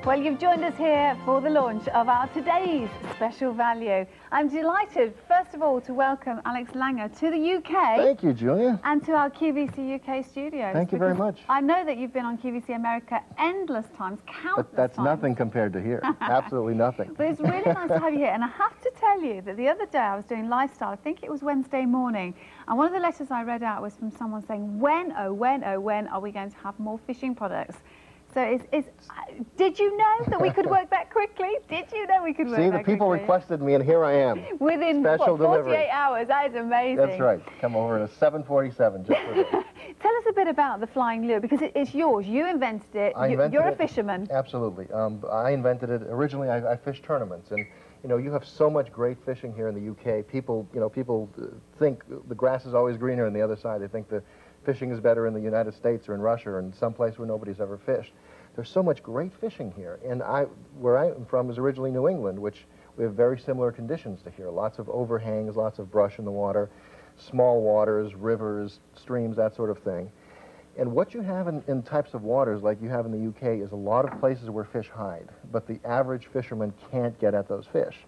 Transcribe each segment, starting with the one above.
Well, you've joined us here for the launch of our today's special value. I'm delighted, first of all, to welcome Alex Langer to the UK. Thank you, Julia. And to our Qvc UK studios. Thank you very much. I know that you've been on Qvc America endless times, countless But that's times. nothing compared to here. Absolutely nothing. But it's really nice to have you here. And I have to tell you that the other day I was doing lifestyle, I think it was Wednesday morning, and one of the letters I read out was from someone saying, when are we going to have more fishing products? So did you know that we could work that quickly? Did you know we could work that quickly? See, the people requested me, and here I am. Within, special what, 48 delivery. hours? That is amazing. That's right. Come over in a 747 just for this. Tell us a bit about the flying lure, because it's yours. You invented it. You're a fisherman. Absolutely. I invented it. Originally, I fished tournaments, and you have so much great fishing here in the UK. People think the grass is always greener on the other side. They think the fishing is better in the United States or in Russia or in some place where nobody's ever fished. There's so much great fishing here, and where I'm from is originally New England, which we have very similar conditions to here. Lots of overhangs, lots of brush in the water, small waters, rivers, streams, that sort of thing. And what you have in types of waters like you have in the UK is a lot of places where fish hide, but the average fisherman can't get at those fish.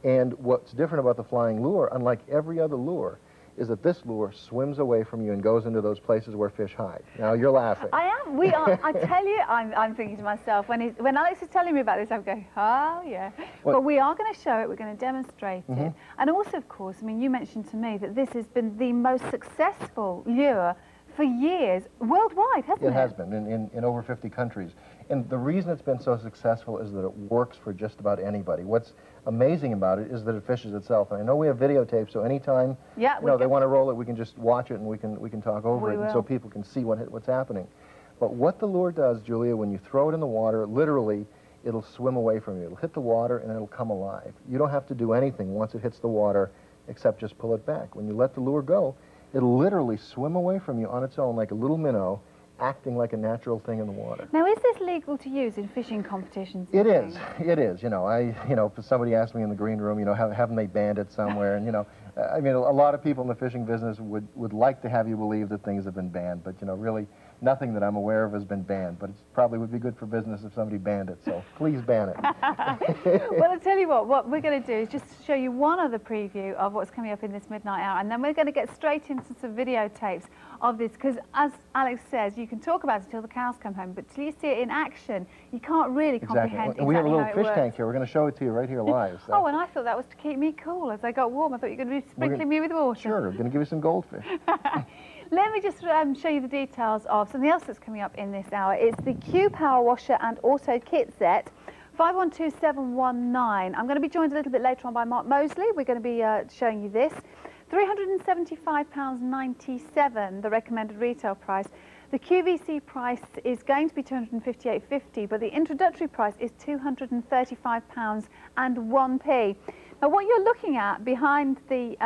And what's different about the flying lure, unlike every other lure, is that this lure swims away from you and goes into those places where fish hide. Now, you're laughing. I am. We are. I tell you, I'm thinking to myself, when Alex is telling me about this, I'm going, oh, yeah. Well, but we are going to show it. We're going to demonstrate it. And also, of course, I mean, you mentioned to me that this has been the most successful lure for years, worldwide, hasn't it? It has been, in over 50 countries. And the reason it's been so successful is that it works for just about anybody. What's amazing about it is that it fishes itself. And I know we have videotape, so anytime they want to roll it, we can just watch it and we can talk over it, and so people can see what's happening. But what the lure does, Julia, when you throw it in the water, literally, it'll swim away from you. It'll hit the water and it'll come alive. You don't have to do anything once it hits the water except just pull it back. When you let the lure go, it'll literally swim away from you on its own like a little minnow, acting like a natural thing in the water. Now, is this legal to use in fishing competitions? It is. It is. If somebody asked me in the green room, haven't they banned it somewhere? And I mean, a lot of people in the fishing business would like to have you believe that things have been banned, but really nothing that I'm aware of has been banned. But it probably would be good for business if somebody banned it. So please ban it. Well, I'll tell you what we're going to do is just show you one other preview of what's coming up in this midnight hour, and then we're going to get straight into some videotapes of this, because as Alex says, you can talk about it till the cows come home, but till you see it in action, you can't really comprehend exactly we have a little fish works. tank here. We're going to show it to you right here live. So. Oh, and I thought that was to keep me cool as I got warm. I thought you were going to be sprinkling me with water. Sure, we're going to give you some goldfish. Let me just show you the details of something else that's coming up in this hour. It's the Q Power Washer and Auto Kit Set. 512719. I'm going to be joined a little bit later on by Mark Mosley. We're going to be showing you this. £375.97, the recommended retail price. The QVC price is going to be £258.50, but the introductory price is £235.01. Now, what you're looking at behind the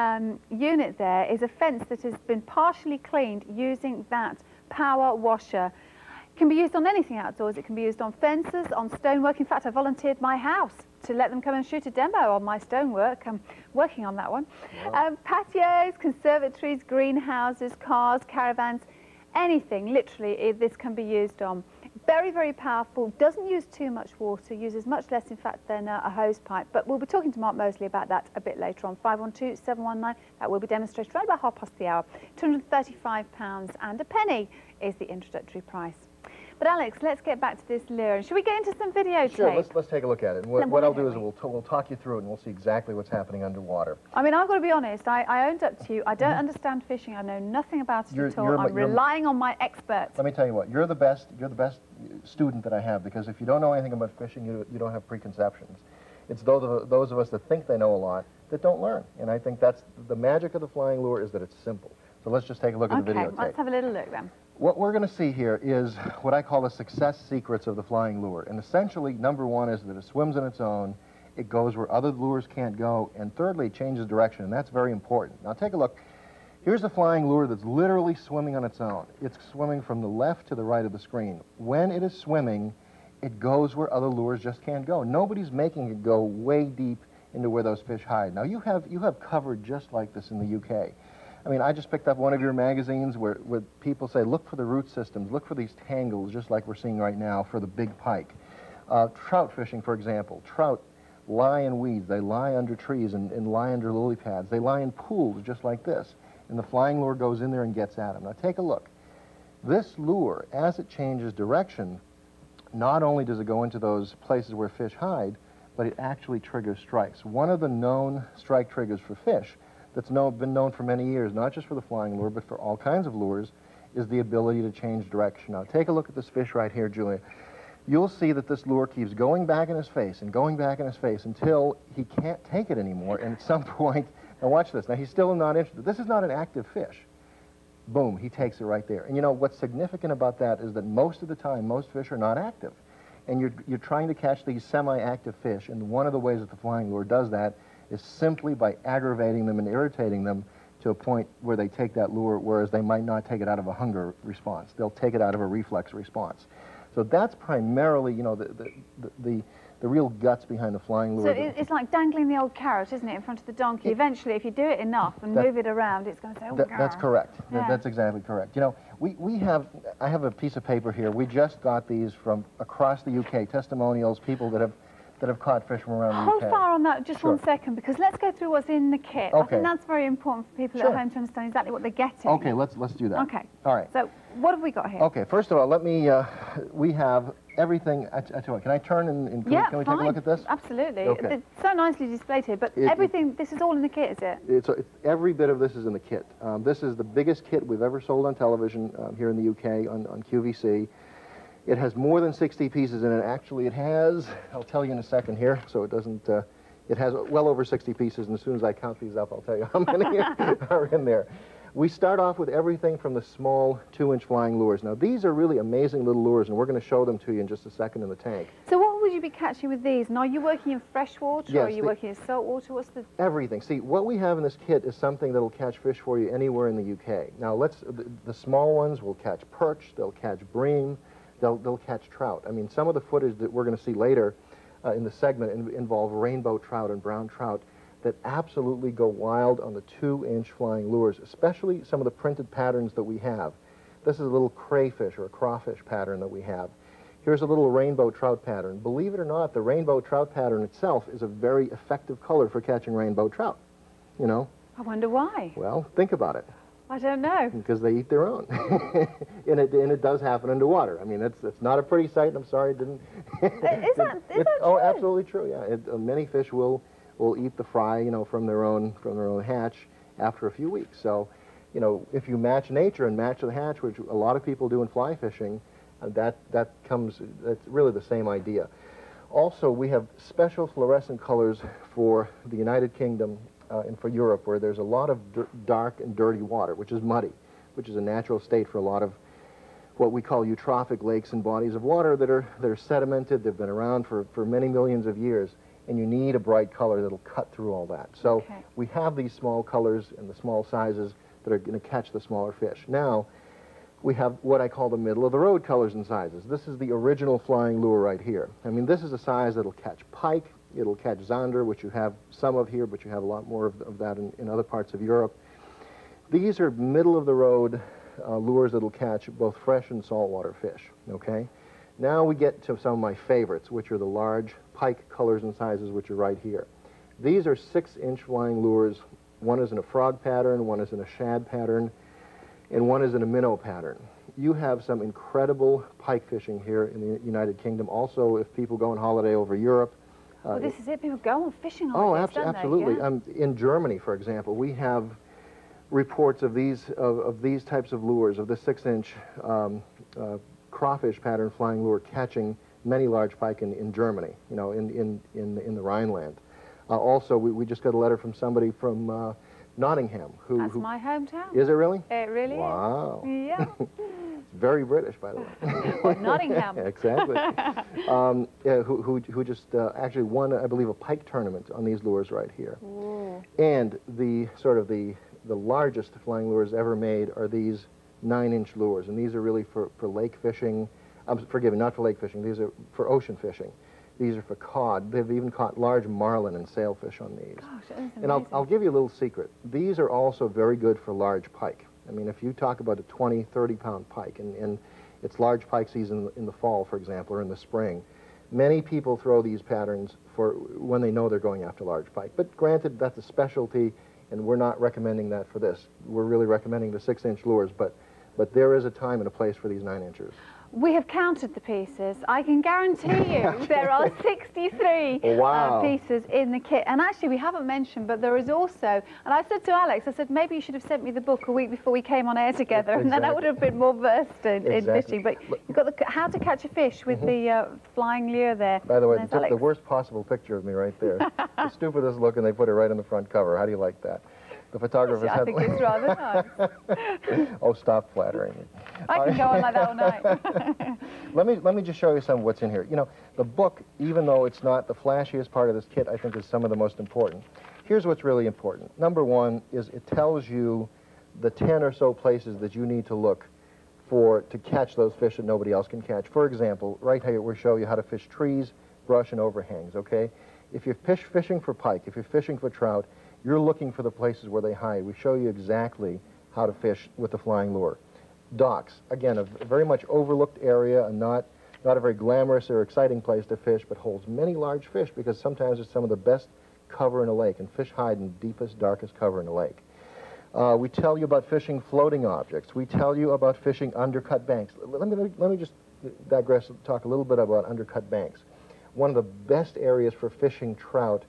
unit there is a fence that has been partially cleaned using that power washer. It can be used on anything outdoors. It can be used on fences, on stonework. In fact, I volunteered my house to let them come and shoot a demo on my stonework. I'm working on that one. Wow. Patios, conservatories, greenhouses, cars, caravans, anything, literally, this can be used on. Very, very powerful, doesn't use too much water, uses much less, in fact, than a hose pipe. But we'll be talking to Mark Mosley about that a bit later on. 512719, that will be demonstrated right about 1:30. £235.01 is the introductory price. But Alex, let's get back to this lure. Should we get into some videotape? Sure, let's take a look at it. And what I'll do is we'll talk you through it and we'll see exactly what's happening underwater. I mean, I've got to be honest, I owned up to you. I don't understand fishing. I know nothing about it at all. I'm relying on my experts. Let me tell you what, you're the best student that I have, because if you don't know anything about fishing, you don't have preconceptions. It's those of us that think they know a lot that don't learn. And I think that's the magic of the flying lure, is that it's simple. So let's just take a look at the videotape. Okay, let's have a little look then. What we're going to see here is what I call the success secrets of the flying lure. And essentially, number one is that it swims on its own, it goes where other lures can't go, and thirdly, it changes direction, and that's very important. Now take a look. Here's a flying lure that's literally swimming on its own. It's swimming from the left to the right of the screen. When it is swimming, it goes where other lures just can't go. Nobody's making it go way deep into where those fish hide. Now you have covered just like this in the UK. I mean, I just picked up one of your magazines where people say, look for the root systems, look for these tangles, just like we're seeing right now, for the big pike. Trout fishing, for example. Trout lie in weeds. They lie under trees and lie under lily pads. They lie in pools just like this. And the flying lure goes in there and gets at them. Now take a look. This lure, as it changes direction, not only does it go into those places where fish hide, but it actually triggers strikes. One of the known strike triggers for fish that's been known for many years, not just for the flying lure, but for all kinds of lures, is the ability to change direction. Now take a look at this fish right here, Julia. You'll see that this lure keeps going back in his face and going back in his face until he can't take it anymore, and at some point, now watch this, now he's still not interested. This is not an active fish. Boom, he takes it right there. And you know, what's significant about that is that most of the time, most fish are not active. And you're trying to catch these semi-active fish, and one of the ways that the flying lure does that is simply by aggravating them and irritating them to a point where they take that lure, whereas they might not take it out of a hunger response. They'll take it out of a reflex response. So that's primarily, you know, the real guts behind the flying lure. So it's like dangling the old carrot, isn't it, in front of the donkey? Eventually, if you do it enough and move it around, it's going to say, oh, that's correct. Yeah. That's exactly correct. You know, I have a piece of paper here. We just got these from across the UK, testimonials, people that have caught fish from around the UK. Hold fire on that just 1 second, because let's go through what's in the kit. Okay. I think that's very important for people at home to understand exactly what they're getting. Okay, let's do that. Okay. All right. So what have we got here? Okay, first of all, let me, we have everything, I tell you what, can I turn and can we take a look at this? Absolutely. Okay. It's so nicely displayed here, but everything, this is all in the kit, is it? Every bit of this is in the kit. This is the biggest kit we've ever sold on television here in the UK on QVC. It has more than 60 pieces in it. Actually, it has, I'll tell you in a second here, so it doesn't, it has well over 60 pieces, and as soon as I count these up, I'll tell you how many are in there. We start off with everything from the small 2-inch flying lures. Now, these are really amazing little lures, and we're going to show them to you in just a second in the tank. So what would you be catching with these? And are you working in freshwater, or are you working in saltwater? What's the... Everything. See, what we have in this kit is something that'll catch fish for you anywhere in the UK. Now, the small ones will catch perch, they'll catch bream, they'll catch trout. I mean, some of the footage that we're going to see later in the segment involve rainbow trout and brown trout that absolutely go wild on the 2-inch flying lures, especially some of the printed patterns that we have. This is a little crayfish or a crawfish pattern that we have. Here's a little rainbow trout pattern. Believe it or not, the rainbow trout pattern itself is a very effective color for catching rainbow trout, you know. I wonder why. Well, think about it. I don't know. Because they eat their own. and it does happen underwater. I mean, it's not a pretty sight, and I'm sorry it didn't... Is that true? Oh, absolutely true, yeah. Many fish will eat the fry, you know, from their own hatch after a few weeks. So, you know, if you match nature and match the hatch, which a lot of people do in fly fishing, that's really the same idea. Also, we have special fluorescent colors for the United Kingdom and for Europe, where there's a lot of dark and dirty water, which is muddy, which is a natural state for a lot of what we call eutrophic lakes and bodies of water that are sedimented. They've been around for many millions of years, and you need a bright color that'll cut through all that. So we have these small colors and the small sizes that are going to catch the smaller fish. Now, we have what I call the middle-of-the-road colors and sizes. This is the original flying lure right here. I mean, this is a size that'll catch pike, it'll catch zander, which you have some of here, but you have a lot more of that in other parts of Europe. These are middle-of-the-road lures that'll catch both fresh and saltwater fish, okay? Now we get to some of my favorites, which are the large pike colors and sizes, which are right here. These are 6-inch flying lures. One is in a frog pattern, one is in a shad pattern, and one is in a minnow pattern. You have some incredible pike fishing here in the United Kingdom. Also, if people go on holiday over Europe. Well, this is it. People go on fishing holidays, don't they? Absolutely. Yeah. In Germany, for example, we have reports of these types of lures, of the 6-inch crawfish pattern flying lure catching many large pike in Germany, you know, in the Rhineland. Also, we just got a letter from somebody from Nottingham. That's my hometown. Is it really? It really is. Wow. Yeah. It's very British, by the way. What, Nottingham? Exactly. Who just actually won, I believe, a pike tournament on these lures right here. Ooh. And the largest flying lures ever made are these 9-inch lures, and these are really for lake fishing. Forgive me, not for lake fishing. These are for ocean fishing. These are for cod. They've even caught large marlin and sailfish on these. Gosh, that is amazing. And I'll give you a little secret. These are also very good for large pike. I mean, if you talk about a 20, 30-pound pike, and it's large pike season in the fall, for example, or in the spring, Many people throw these patterns for when they know they're going after large pike. But granted, that's a specialty, and we're not recommending that for this. We're really recommending the 6-inch lures, but there is a time and a place for these 9-inchers. We have counted the pieces. I can guarantee you there are 63 wow. Pieces in the kit. And actually, we haven't mentioned, but there is also, and I said to Alex, I said, maybe you should have sent me the book a week before we came on air together, and then I would have been more versed in fishing. But you've got the How to Catch a Fish with the flying lure there. By the way, just the worst possible picture of me right there. The stupidest look, and they put it right on the front cover. How do you like that? The photographer's I think it's rather nice. Oh, stop flattering me. I can go on like that all night. Let me just show you some of what's in here. You know, the book, even though it's not the flashiest part of this kit, I think is some of the most important. Here's what's really important. Number one is it tells you the 10 or so places that you need to look to catch those fish that nobody else can catch. For example, right here we show you how to fish trees, brush, and overhangs, okay? If you're fishing for pike, if you're fishing for trout, you're looking for the places where they hide. We show you exactly how to fish with the flying lure. Docks, again, a very much overlooked area, and not a very glamorous or exciting place to fish, but holds many large fish because sometimes it's some of the best cover in a lake, and fish hide in the deepest, darkest cover in a lake. We tell you about fishing floating objects. We tell you about fishing undercut banks. Let me just digress and talk a little bit about undercut banks. One of the best areas for fishing trout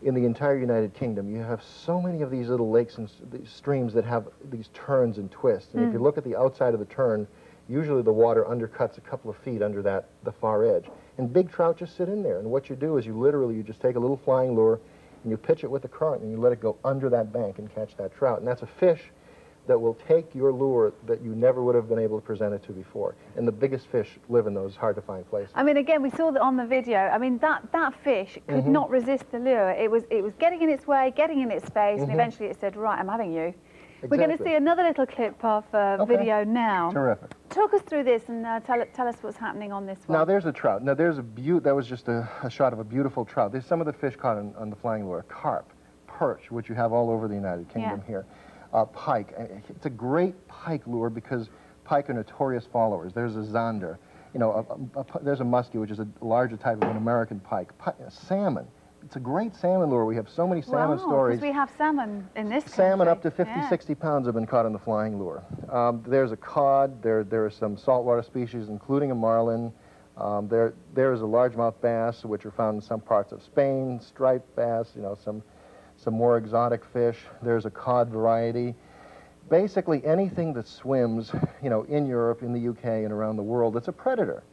in the entire United Kingdom. You have so many of these little lakes and these streams that have these turns and twists. And if you look at the outside of the turn, usually the water undercuts a couple of feet under the far edge. And big trout just sit in there. And what you do is you just take a little flying lure and you pitch it with the current and you let it go under that bank and catch that trout. And that's a fish that will take your lure that you never would have been able to present it to before. And the biggest fish live in those hard-to-find places. I mean, again, we saw that on the video. I mean, that fish could not resist the lure. It was getting in its way, getting in its face, and eventually it said, right, I'm having you. Exactly. We're going to see another little clip of video now. Terrific. Talk us through this and tell us what's happening on this one. Now, there's a trout. Now, that was just a shot of a beautiful trout. There's some of the fish caught on the flying lure. Carp, perch, which you have all over the United Kingdom here. Pike. It's a great pike lure because pike are notorious followers. There's a zander. You know, there's a muskie, which is a larger type of an American pike. Salmon. It's a great salmon lure. We have so many salmon stories. Because we have salmon in this country. Salmon up to 50, 60 pounds have been caught on the flying lure. There's a cod. There are some saltwater species, including a marlin. There is a largemouth bass, which are found in some parts of Spain. Striped bass. You know, some more exotic fish. There's a cod variety. Basically, anything that swims, you know, in Europe, in the UK, and around the world that's a predator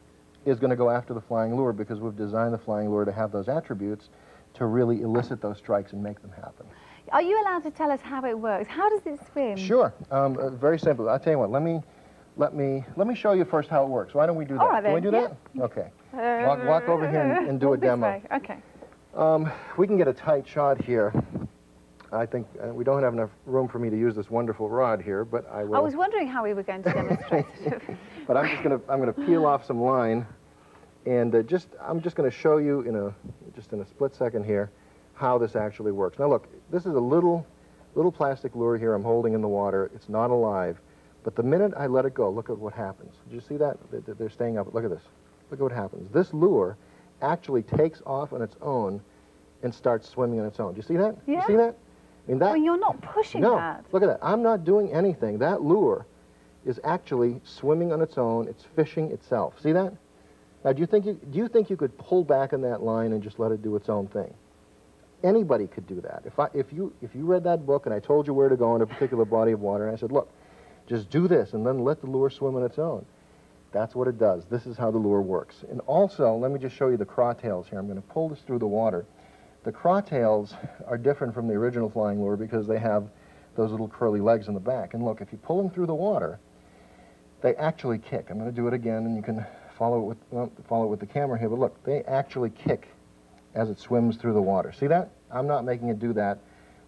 is going to go after the flying lure because we've designed the flying lure to have those attributes to really elicit those strikes and make them happen. Are you allowed to tell us how it works? How does it swim? Sure. Very simple. I'll tell you what. Let me show you first how it works. Why don't we do that? All right, Can we do that? Okay. Walk over here and do a demo. Way. Okay. We can get a tight shot here. I think we don't have enough room for me to use this wonderful rod here, but I will. I was wondering how we were going to demonstrate it. But I'm gonna peel off some line, and I'm just gonna show you in a split second here how this actually works. Now look, this is a little plastic lure here I'm holding in the water. It's not alive, but the minute I let it go, look at what happens. Did you see that? They're staying up. Look at this. Look at what happens. This lure actually takes off on its own and starts swimming on its own. Do you see that? Yeah. You see that? I mean, well, you're not pushing that. Look at that. I'm not doing anything. That lure is actually swimming on its own. It's fishing itself. See that? Now, do you think you could pull back on that line and just let it do its own thing? Anybody could do that. If you read that book and I told you where to go in a particular body of water and I said, look, just do this and then let the lure swim on its own. That's what it does. This is how the lure works. And also, let me just show you the crawtails here. I'm going to pull this through the water. The crawtails are different from the original flying lure because they have those little curly legs in the back. And look, if you pull them through the water, they actually kick. I'm going to do it again, and you can follow it with the camera here. But look, they actually kick as it swims through the water. See that? I'm not making it do that.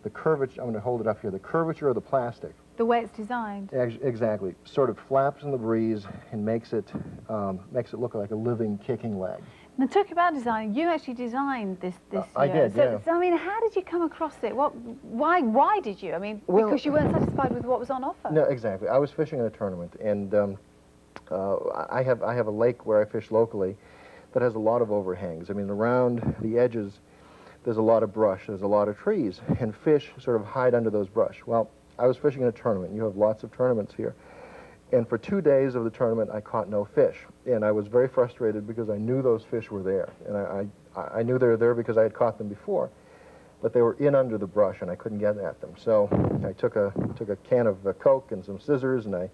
The curvature, I'm going to hold it up here. The curvature of the plastic. The way it's designed. Exactly. Sort of flaps in the breeze and makes it look like a living, kicking leg. Now, talk about design. You actually designed this I did, yeah. So, I mean, how did you come across it? Why did you? I mean, because you weren't satisfied with what was on offer. No, exactly. I was fishing in a tournament, and I have a lake where I fish locally that has a lot of overhangs. I mean, around the edges, there's a lot of brush, there's a lot of trees, and fish sort of hide under those brush. Well, I was fishing in a tournament. You have lots of tournaments here. And for 2 days of the tournament, I caught no fish. And I was very frustrated because I knew those fish were there. And I knew they were there because I had caught them before. But they were in under the brush, and I couldn't get at them. So I took a can of Coke and some scissors, and I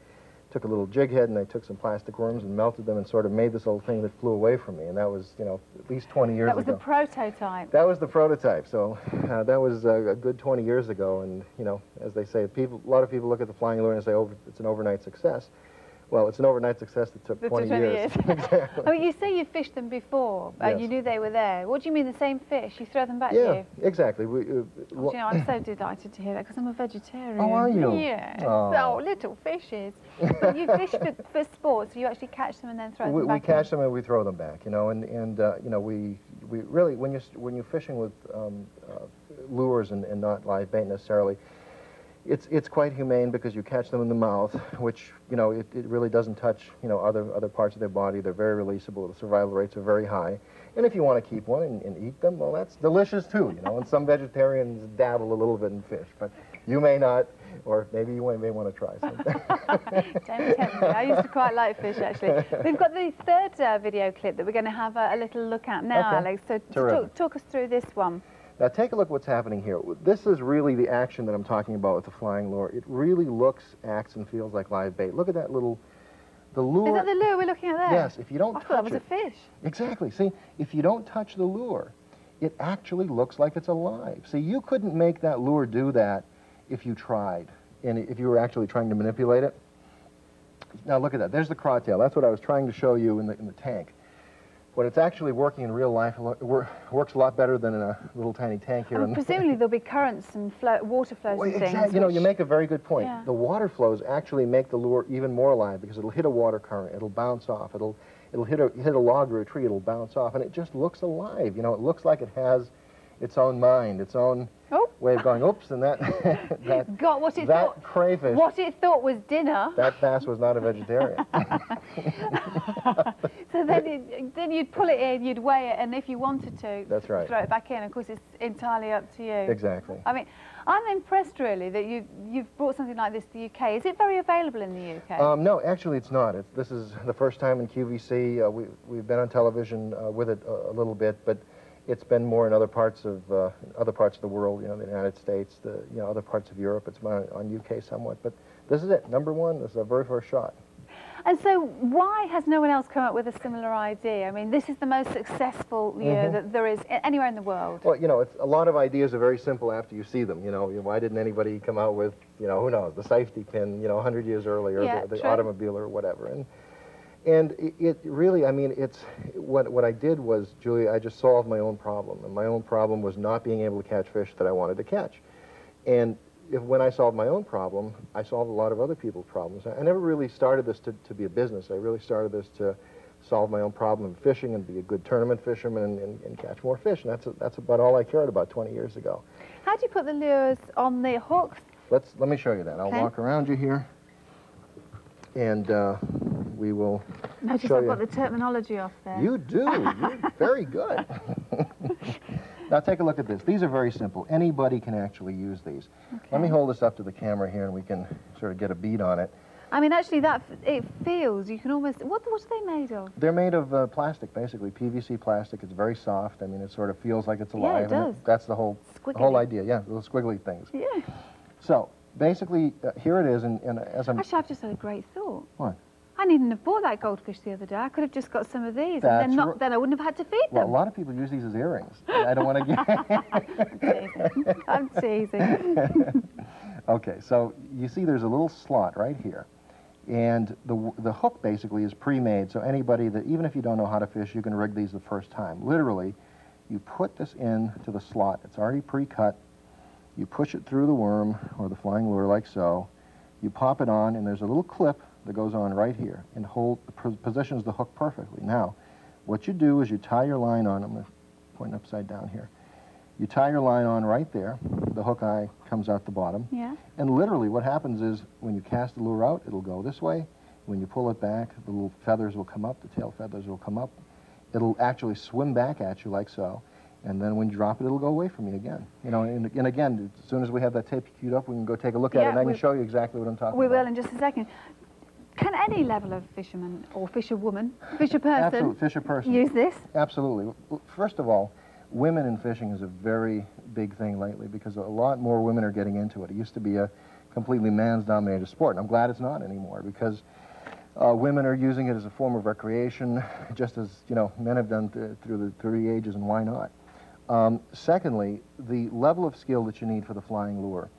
took a little jig head, and I took some plastic worms and melted them and sort of made this little thing that flew away from me. And that was, you know, at least 20 years ago. That was the prototype. That was the prototype. So that was a good 20 years ago. And, you know, as they say, a lot of people look at the flying lure and say, oh, it's an overnight success. Well, it's an overnight success that took 20 years. Exactly. I mean, you say you fished them before, and you knew they were there. What do you mean, the same fish? You throw them back to you? Yeah, exactly. You know, I'm so delighted to hear that, because I'm a vegetarian. Oh, are you? Yeah. Oh. So, little fishes. But you fish for sport, so you actually catch them and then throw them back We catch them and we throw them back, you know, and you know, we really, when you're fishing with lures and not live bait necessarily, it's quite humane because you catch them in the mouth, which, you know, it really doesn't touch, you know, other parts of their body. They're very releasable. The survival rates are very high. And if you want to keep one and eat them, well, that's delicious too, you know. And some vegetarians dabble a little bit in fish, but you may not, or maybe you may want to try something. Don't tempt me. I used to quite like fish, actually. We've got the third video clip that we're going to have a little look at now, okay. Alex. So talk us through this one. Now take a look what's happening here. This is really the action that I'm talking about with the flying lure. It really looks, acts, and feels like live bait. Look at that little, the lure. Is that the lure we're looking at there? Yes, if you don't I touch thought that was it. a fish. Exactly. See, if you don't touch the lure, it actually looks like it's alive. See, you couldn't make that lure do that if you tried, and if you were actually trying to manipulate it. Now look at that. There's the craw tail. That's what I was trying to show you in the tank. When it's actually working in real life, it works a lot better than in a little tiny tank here. Presumably there'll be currents and water flows and things. Exactly. You know, you make a very good point. Yeah. The water flows actually make the lure even more alive because it'll hit a water current, it'll bounce off, it'll hit a log or a tree, it'll bounce off, and it just looks alive. You know, it looks like it has its own mind, its own way of going, oops, and that crayfish. What it thought was dinner. That bass was not a vegetarian. So then you'd pull it in, you'd weigh it, and if you wanted to, that's right, throw it back in. Of course, it's entirely up to you. Exactly. I mean, I'm impressed really that you've brought something like this to the UK. Is it very available in the UK? No, actually it's not. This is the first time in QVC. We've been on television with it a little bit, but it's been more in other parts of the world. You know, the United States, other parts of Europe. It's been on UK somewhat, but this is it. #1. This is our very first shot. And so, why has no one else come up with a similar idea? I mean, this is the most successful that there is anywhere in the world. Well, you know, a lot of ideas are very simple after you see them. You know, why didn't anybody come out with, you know, who knows, the safety pin, you know, 100 years earlier, the automobile or whatever. And it really, I mean, what I did was, Julia, I just solved my own problem. And my own problem was not being able to catch fish that I wanted to catch. And when I solved my own problem, I solved a lot of other people's problems. I never really started this to be a business. I really started this to solve my own problem in fishing and be a good tournament fisherman and catch more fish. And that's about all I cared about 20 years ago. How do you put the lures on the hooks? Let me show you that. I'll walk around you here, and we will Notice show I've you. got the terminology off there. You do. You're very good. Now take a look at this. These are very simple. Anybody can actually use these. Okay. Let me hold this up to the camera here, and we can sort of get a bead on it. I mean, actually, it feels, you can almost, what are they made of? They're made of plastic, basically, PVC plastic. It's very soft. I mean, it sort of feels like it's alive. Yeah, it does. That's the whole idea. Yeah, those squiggly things. Yeah. So, basically, here it is, and as I'm... Actually, I've just had a great thought. What? I needn't have bought that goldfish the other day. I could have just got some of these, and then I wouldn't have had to feed them. Well, a lot of people use these as earrings. I don't want to get... I'm teasing. Okay, so you see there's a little slot right here. And the hook basically is pre-made, so anybody that, even if you don't know how to fish, you can rig these the first time. Literally, you put this into the slot. It's already pre-cut. You push it through the worm or the flying lure like so. You pop it on, and there's a little clip that goes on right here and positions the hook perfectly. Now, what you do is you tie your line on. I'm going to point upside down here. You tie your line on right there. The hook eye comes out the bottom. Yeah. And literally what happens is when you cast the lure out, it'll go this way. When you pull it back, the little feathers will come up, the tail feathers will come up, it'll actually swim back at you like so, and then when you drop it, it'll go away from you again. You know, and again, as soon as we have that tape queued up, we can go take a look at it, and I can show you exactly what I'm talking about. We will in just a second. Can any level of fisherman or fisherwoman, fisher person, Absolutely, fisher person, use this? Absolutely. First of all, women in fishing is a very big thing lately because a lot more women are getting into it. It used to be a completely man's-dominated sport, and I'm glad it's not anymore because women are using it as a form of recreation, just as, you know, men have done through the ages, and why not? Secondly, the level of skill that you need for the flying lure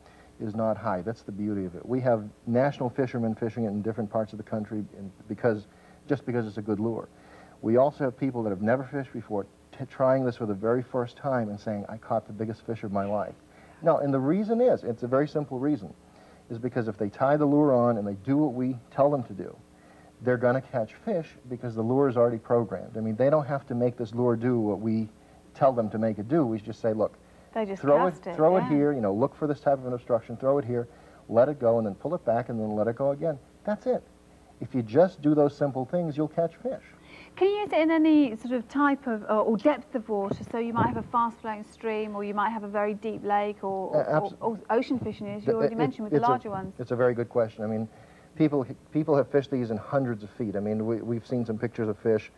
is not high. That's the beauty of it. We have national fishermen fishing it in different parts of the country just because it's a good lure. We also have people that have never fished before trying this for the very first time and saying, I caught the biggest fish of my life. No, and the reason is, it's a very simple reason, is because if they tie the lure on and they do what we tell them to do, they're going to catch fish because the lure is already programmed. I mean, they don't have to make this lure do what we tell them to make it do. We just say, look, they just throw cast it here, you know, look for this type of an obstruction, throw it here, let it go, and then pull it back, and then let it go again. That's it. If you just do those simple things, you'll catch fish. Can you use it in any sort of type of, or depth of water? So you might have a fast-flowing stream, or you might have a very deep lake, or ocean fishing, as you already mentioned, with the larger ones. It's a very good question. I mean, people have fished these in hundreds of feet. I mean, we've seen some pictures of fish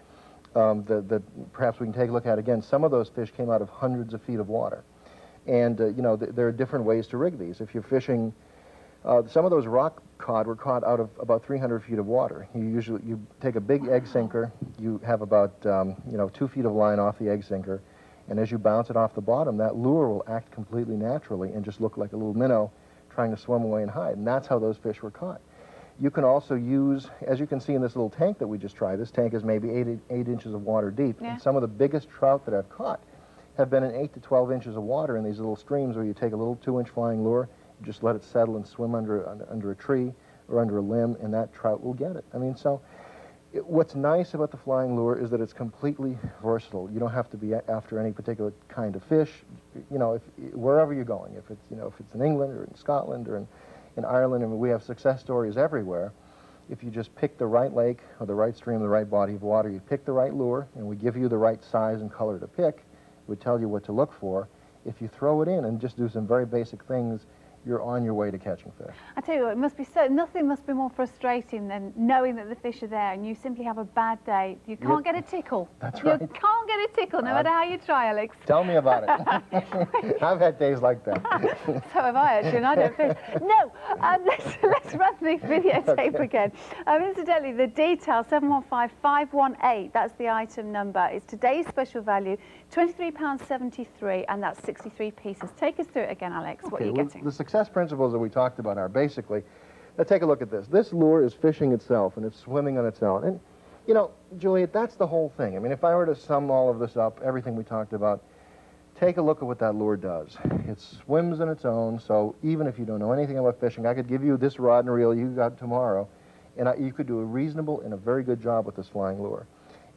that perhaps we can take a look at again. Some of those fish came out of hundreds of feet of water. And, you know, there are different ways to rig these. If you're fishing, some of those rock cod were caught out of about 300 feet of water. You take a big egg sinker, you have about, you know, 2 feet of line off the egg sinker, and as you bounce it off the bottom, that lure will act completely naturally and just look like a little minnow trying to swim away and hide. And that's how those fish were caught. You can also use, as you can see in this little tank that we just tried, this tank is maybe 8 inches of water deep, and some of the biggest trout that I've caught have been in 8 to 12 inches of water in these little streams where you take a little 2-inch flying lure, you just let it settle and swim under a tree or under a limb, and that trout will get it. I mean, so what's nice about the flying lure is that it's completely versatile. You don't have to be after any particular kind of fish. You know, wherever you're going, if it's in England or in Scotland or in Ireland, and we have success stories everywhere. If you just pick the right lake or the right stream, the right body of water, you pick the right lure, and we give you the right size and color to pick. We tell you what to look for. If you throw it in and just do some very basic things, you're on your way to catching fish. I tell you what, it must be nothing must be more frustrating than knowing that the fish are there and you simply have a bad day. You can't get a tickle. That's right. You can't get a tickle, no matter how you try, Alex. Tell me about it. I've had days like that. So have I, actually, and I don't fish. No, let's run the videotape again. Incidentally, the detail, 715-518, that's the item number. It's today's special value, £23.73, and that's 63 pieces. Take us through it again, Alex. What are you getting? The success principles that we talked about are basically, let's take a look at this. This lure is fishing itself, and it's swimming on its own. And, you know, Juliet, that's the whole thing. I mean, if I were to sum all of this up, everything we talked about, take a look at what that lure does. It swims on its own, so even if you don't know anything about fishing, I could give you this rod and reel you got tomorrow, and you could do a reasonable and a very good job with this flying lure.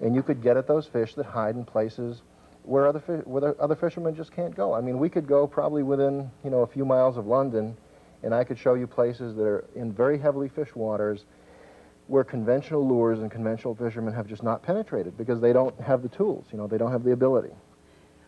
And you could get at those fish that hide in places where other fishermen just can't go. I mean, we could go probably within, you know, a few miles of London, and I could show you places that are in very heavily fished waters where conventional lures and conventional fishermen have just not penetrated because they don't have the tools, you know, they don't have the ability.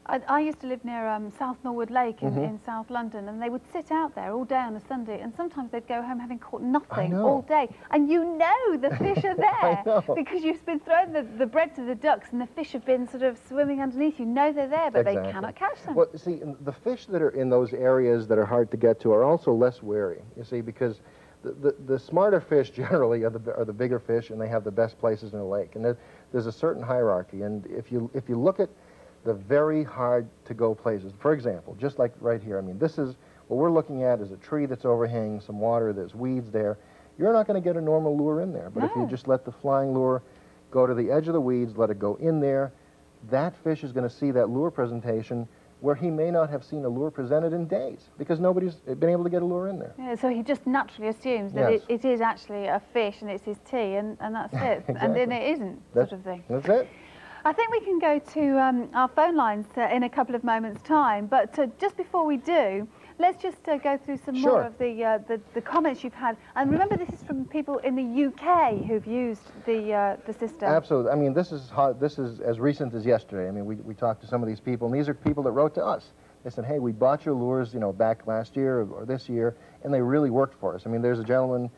I used to live near South Norwood Lake in South London, and they would sit out there all day on a Sunday, and sometimes they'd go home having caught nothing all day. And you know the fish are there because you've been throwing the bread to the ducks, and the fish have been sort of swimming underneath. You know they're there, but they cannot catch them. Well, see, the fish that are in those areas that are hard to get to are also less wary, you see, because the smarter fish generally are the bigger fish, and they have the best places in the lake. And there's a certain hierarchy, and if you look at the very hard-to-go places. For example, just like right here, I mean, this is, what we're looking at is a tree that's overhanging some water, there's weeds there. You're not going to get a normal lure in there, but if you just let the flying lure go to the edge of the weeds, let it go in there, that fish is going to see that lure presentation where he may not have seen a lure presented in days because nobody's been able to get a lure in there. Yeah, so he just naturally assumes that it is actually a fish and it's his tea and that's it. Exactly. And then it isn't, sort of thing. That's it. I think we can go to our phone lines in a couple of moments' time, but just before we do, let's just go through some more of the comments you've had. And remember, this is from people in the UK who've used the system. Absolutely. I mean, this is as recent as yesterday. I mean, we talked to some of these people, and these are people that wrote to us. They said, hey, we bought your lures, you know, back last year or this year, and they really worked for us. I mean, there's a gentleman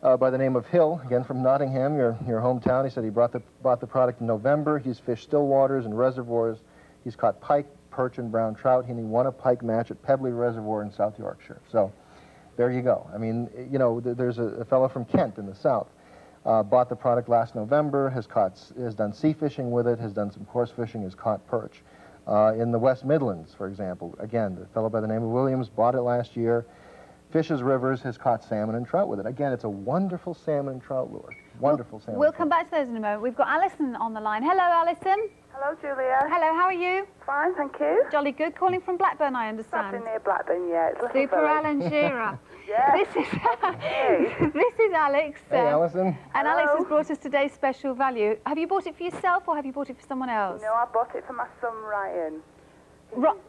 by the name of Hill, again from Nottingham, your hometown. He said he bought the product in November. He's fished still waters and reservoirs. He's caught pike, perch, and brown trout, and he won a pike match at Pebley Reservoir in South Yorkshire. So there you go. I mean, you know, there's a fellow from Kent in the south. Bought the product last November, has done sea fishing with it, has done some coarse fishing, has caught perch. In the West Midlands, for example, again, the fellow by the name of Williams bought it last year, fishes rivers, has caught salmon and trout with it. Again, it's a wonderful salmon and trout lure. Wonderful salmon. We'll come back to those in a moment. We've got Alison on the line. Hello, Alison. Hello, Julia. Hello, how are you? Fine, thank you. Jolly good. Calling from Blackburn, I understand. Nothing near Blackburn yet. Super Alan Shearer. Yes. This is Alex. Hey, Alison. And Hello. Alex has brought us today's special value. Have you bought it for yourself or have you bought it for someone else? No, I bought it for my son, Ryan.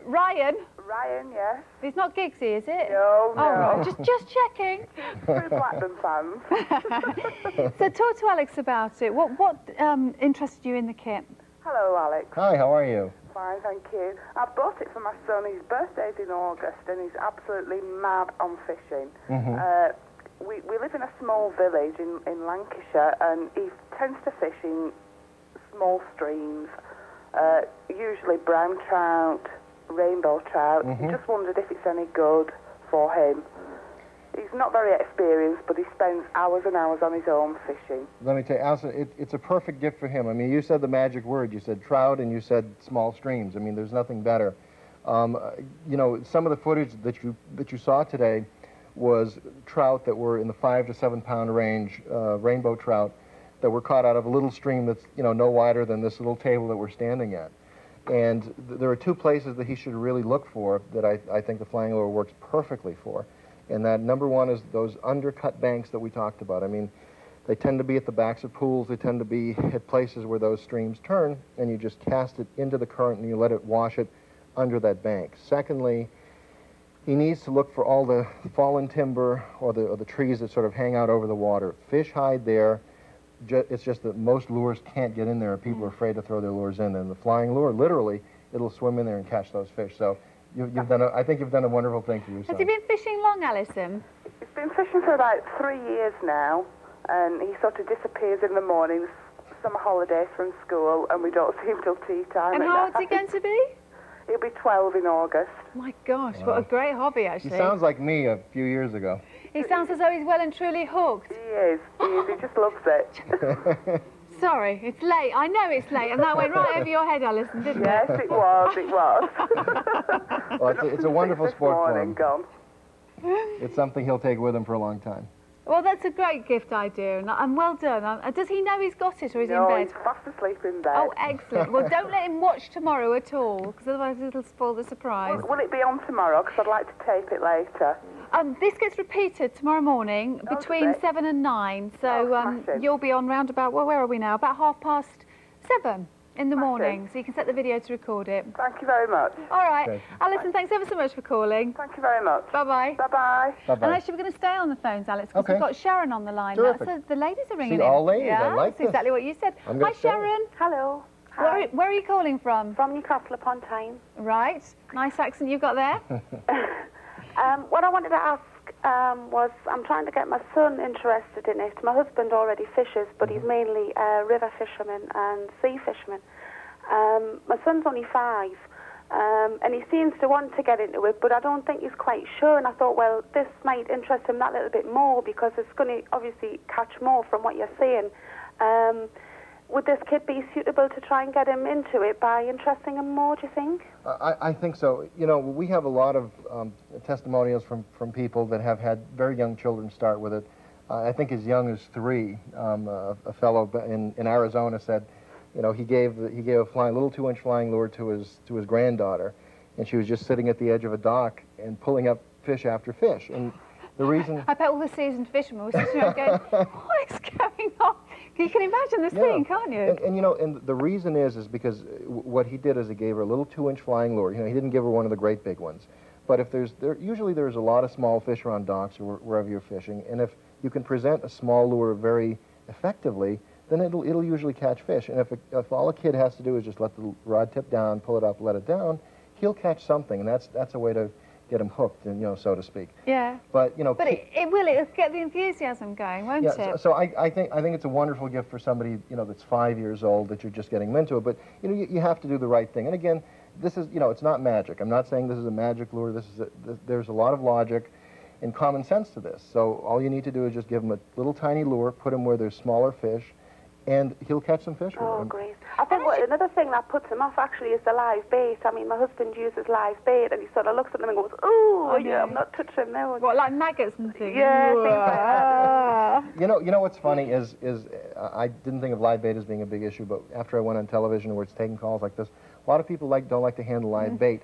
Ryan? Ryan, yes. It's not Qvc, is it? No, no. Oh, right. Just checking. We're Blackburn fans. So talk to Alex about it. What interested you in the kit? Hello, Alex. Hi, how are you? Fine, thank you. I bought it for my son. His birthday's in August, and he's absolutely mad on fishing. We live in a small village in Lancashire, and he tends to fish in small streams, usually brown trout, rainbow trout. He just wondered if it's any good for him. He's not very experienced, but he spends hours and hours on his own fishing. Let me tell you, Alison, it's a perfect gift for him. I mean, you said the magic word. You said trout and you said small streams. I mean, there's nothing better. You know, some of the footage that you saw today was trout that were in the 5 to 7 pound range, rainbow trout, that were caught out of a little stream that's, you know, no wider than this little table that we're standing at. And there are two places that he should really look for that I think the flying lure works perfectly for. And that number one is those undercut banks that we talked about. I mean, they tend to be at the backs of pools. They tend to be at places where those streams turn, and you just cast it into the current and you let it wash it under that bank. Secondly, he needs to look for all the fallen timber or the trees that sort of hang out over the water. Fish hide there. It's just that most lures can't get in there, and people are afraid to throw their lures in. And the flying lure, literally, it'll swim in there and catch those fish. So I think you've done a wonderful thing for your son. Has he been fishing long, Alison? He's been fishing for about 3 years now, and he sort of disappears in the mornings, summer holidays from school, and we don't see him till tea time. And how old's he going to be? He'll be 12 in August. My gosh, what a great hobby, actually. He sounds like me a few years ago. He sounds as though he's well and truly hooked. He is. He just loves it. Sorry, it's late. I know it's late, and that went right over your head, Alison, didn't it? Yes, it was. It was. Well, it's a wonderful sport for him. Gone. It's something he'll take with him for a long time. Well, that's a great gift idea, and well done. Does he know he's got it, or is he in No, bed? he's fast asleep in bed. Oh, excellent. Well, don't let him watch tomorrow at all, because otherwise it'll spoil the surprise. Will it be on tomorrow? Because I'd like to tape it later. This gets repeated tomorrow morning between 7 and 9. So you'll be on round about, well, where are we now? About 7:30 in the morning. So you can set the video to record it. Thank you very much. All right. Okay. Alison, thanks ever so much for calling. Thank you very much. Bye-bye. Bye-bye. Bye-bye. And actually, we're going to stay on the phones, Alex, because Okay. we've got Sharon on the line. Terrific. So the ladies are ringing See, in. all ladies. Yeah, I like that's this. exactly what you said. I'm Hi, gonna stay. Sharon. Hello. Hi. Where are you calling from? From Newcastle upon Tyne. Right. Nice accent you've got there. What I wanted to ask was, I'm trying to get my son interested in it. My husband already fishes, but he's mainly a river fisherman and sea fisherman. My son's only 5, and he seems to want to get into it, but I don't think he's quite sure. And I thought, well, this might interest him that little bit more, because it's going to obviously catch more from what you're saying. Would this kit be suitable to try and get him into it by interesting him more, do you think? I think so. You know, we have a lot of testimonials from people that have had very young children start with it. I think as young as 3. A fellow in Arizona said, you know, he gave a little 2-inch flying lure to his granddaughter, and she was just sitting at the edge of a dock and pulling up fish after fish. And the reason... I bet all the seasoned fishermen were sitting there going, what is going on? You can imagine the scene, can't you? And you know, and the reason is because what he did is he gave her a little 2-inch flying lure. You know, he didn't give her one of the great big ones, But if usually there's a lot of small fish around docks or wherever you're fishing, and if you can present a small lure very effectively, then it'll usually catch fish. And if all a kid has to do is just let the rod tip down, pull it up, let it down, he'll catch something, and that's a way to get him hooked, and so to speak. Yeah. But But it'll get the enthusiasm going, won't it? So I think it's a wonderful gift for somebody that's 5 years old that you're just getting them into it. But you have to do the right thing. And again, this is it's not magic. I'm not saying this is a magic lure. There's a lot of logic and common sense to this. So all you need to do is just give him a little tiny lure, put him where there's smaller fish, and he'll catch some fish. Oh, great. I think another thing that puts him off actually is the live bait. I mean, my husband uses live bait, and he sort of looks at them and goes, "Oh, yeah, I'm not touching them." What, like maggots and things? Yeah, things like that. You know what's funny is I didn't think of live bait as being a big issue, but after I went on television where it's taking calls like this, a lot of people don't like to handle live bait.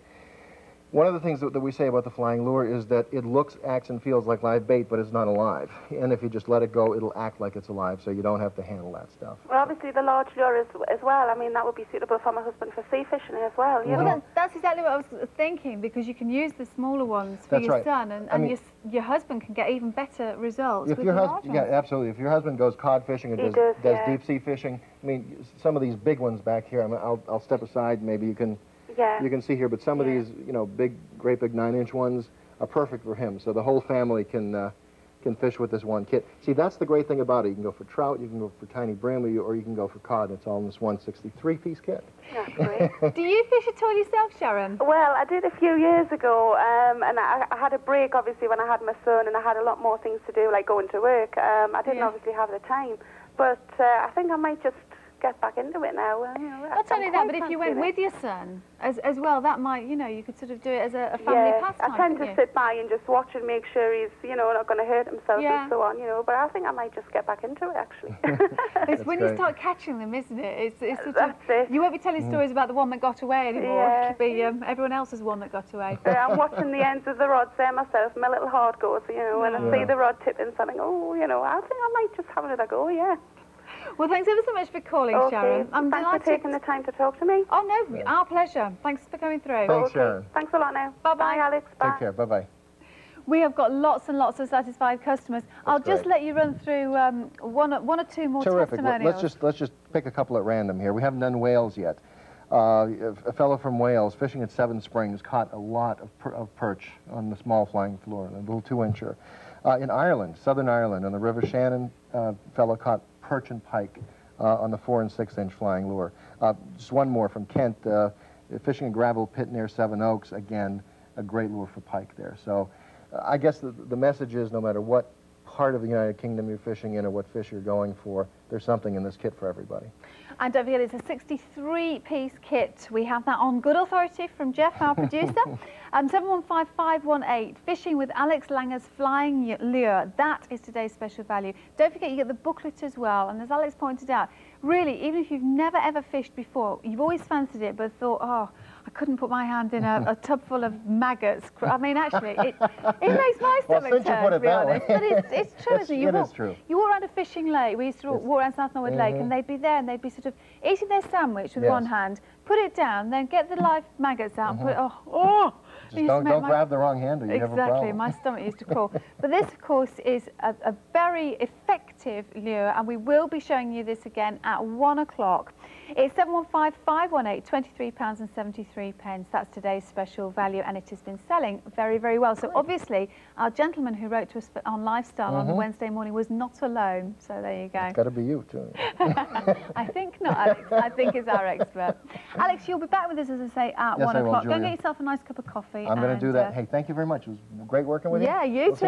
One of the things that we say about the flying lure is that it looks, acts, and feels like live bait, but it's not alive. And if you just let it go, it'll act like it's alive, so you don't have to handle that stuff. Well, obviously the large lure as well. I mean, that would be suitable for my husband for sea fishing as well. You know? Well, that's exactly what I was thinking, because you can use the smaller ones for your son, and your husband can get even better results. If your husband, yeah, absolutely. If your husband goes cod fishing or does deep sea fishing, I mean, some of these big ones back here. I'll step aside. Maybe you can. Yeah. You can see here, but some of these, great big 9-inch ones are perfect for him. So the whole family can fish with this one kit. See, that's the great thing about it. You can go for trout, you can go for tiny brim, or you can go for cod. It's all in this one 63-piece kit. That's great. Do you fish at all yourself, Sharon? Well, I did a few years ago, and I had a break, obviously, when I had my son, and I had a lot more things to do, like going to work. I didn't obviously have the time, but I think I might just get back into it now. Not only that, but if you went with your son as well, that might, you could sort of do it as a family pastime. I tend to sit by and just watch and make sure he's, not going to hurt himself and so on, but I think I might just get back into it, actually. It's when you start catching them, isn't it? It's sort That's it. You won't be telling stories about the one that got away anymore. Yeah. It could be everyone else's one that got away. I'm watching the ends of the rods there myself. My little heart goes, when I see the rod tipping, something, I think I might just have another go, yeah. Well, thanks ever so much for calling, Sharon. I'm Thanks delighted. for taking the time to talk to me. Oh, no, our pleasure. Thanks for coming through. Thanks, Sharon. Thanks a lot now. Bye-bye. Bye, Alex. Bye. Take care. Bye-bye. We have got lots and lots of satisfied customers. I'll just great. let you run through one or two more Terrific. testimonials. Let's just pick a couple at random here. We haven't done Wales yet. A fellow from Wales fishing at Seven Springs caught a lot of perch on the small flying lure, a little 2-incher. In Ireland, Southern Ireland, on the River Shannon, fellow caught perch and pike on the 4- and 6-inch flying lure. Just one more from Kent, fishing a gravel pit near Seven Oaks. Again, a great lure for pike there. So I guess the message is no matter what part of the United Kingdom you're fishing in or what fish you're going for, there's something in this kit for everybody. And don't forget, it's a 63-piece kit. We have that on good authority from Jeff, our producer. 715518, fishing with Alex Langer's flying lure. That is today's special value. Don't forget, you get the booklet as well. And as Alex pointed out, really, even if you've never ever fished before, you've always fancied it, but thought, oh, I couldn't put my hand in a tub full of maggots. I mean, actually, it makes my stomach turn, to be honest. But it's true, isn't it? It is true. You walk around a fishing lake. We used to walk around South Norwood Lake, and they'd be there, and they'd be sort of eating their sandwich with one hand, put it down, then get the live maggots out, and put it, Just don't grab the wrong handle. You have a problem. Exactly, my stomach used to crawl. But this, of course, is a very effective lure, and we will be showing you this again at 1 o'clock. It's 715518, £23.73. That's today's special value, and it has been selling very, very well. So obviously, our gentleman who wrote to us on Lifestyle on Wednesday morning was not alone. So there you go. It's got to be you, too. I think not, Alex. I think it's our expert. Alex, you'll be back with us, as I say, at 1 o'clock. Go and get yourself a nice cup of coffee. I'm going to do that. Hey, thank you very much. It was great working with you. Yeah, you too.